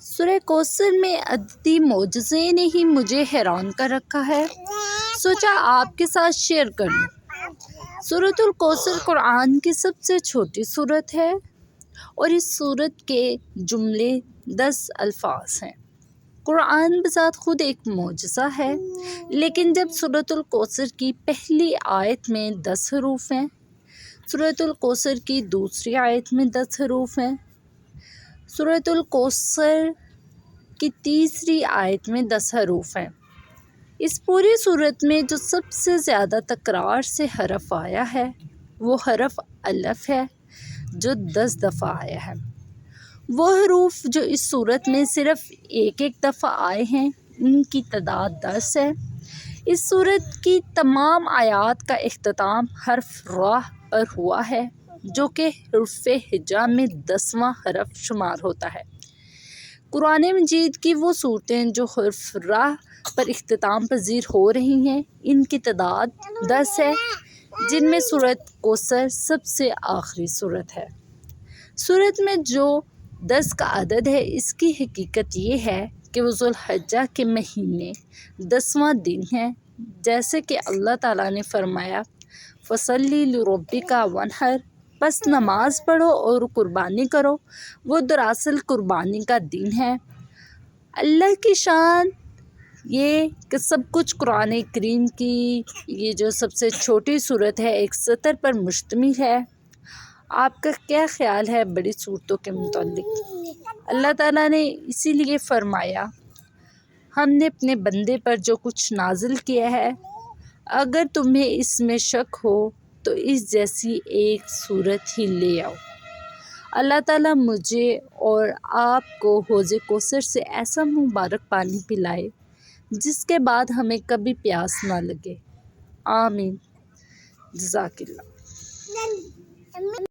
سورہ کوثر میں عددی معجزے نے ہی مجھے حیران کر رکھا ہے، سوچا آپ کے ساتھ شیئر کر لوں۔ سورۃ الکوثر قرآن کی سب سے چھوٹی سورت ہے اور اس سورت کے جملے 10 الفاظ ہیں۔ قرآن بذات خود ایک معجزہ ہے، لیکن جب سورۃ الکوثر کی پہلی آیت میں 10 حروف ہیں، سورۃ الکوثر کی دوسری آیت میں 10 حروف ہیں، سورۃ الکوثر کی تیسری آیت میں 10 حروف ہیں، اس پوری سورت میں جو سب سے زیادہ تکرار سے حرف آیا ہے وہ حرف الف ہے جو 10 دفعہ آیا ہے۔ وہ حروف جو اس سورت میں صرف ایک دفعہ آئے ہیں ان کی تعداد 10 ہے۔ اس سورت کی تمام آیات کا اختتام حرف را پر ہوا ہے جو کہ حروف ہجا میں 10واں حرف شمار ہوتا ہے۔ قرآن مجید کی وہ صورتیں جو حرف را پر اختتام پذیر ہو رہی ہیں ان کی تعداد 10 ہے، جن میں سورۃ کوثر سب سے آخری سورت ہے۔ سورت میں جو 10 کا عدد ہے اس کی حقیقت یہ ہے کہ وہ ذوالحجہ کے مہینے 10واں دن ہے، جیسے کہ اللہ تعالیٰ نے فرمایا فَصَلِّ لِرَبِّكَ وَانْحَرْ، پس نماز پڑھو اور قربانی کرو۔ وہ دراصل قربانی کا دن ہے۔ اللہ کی شان یہ کہ سب کچھ قرآن کریم کی یہ جو سب سے چھوٹی سورت ہے ایک سطر پر مشتمل ہے۔ آپ کا کیا خیال ہے بڑی سورتوں کے متعلق؟ اللہ تعالیٰ نے اسی لیے فرمایا ہم نے اپنے بندے پر جو کچھ نازل کیا ہے اگر تمہیں اس میں شک ہو تو اس جیسی ایک سورت ہی لے آؤ۔ اللہ تعالیٰ مجھے اور آپ کو حوض کوثر سے ایسا مبارک پانی پلائے جس کے بعد ہمیں کبھی پیاس نہ لگے، آمین۔ جزاک اللہ۔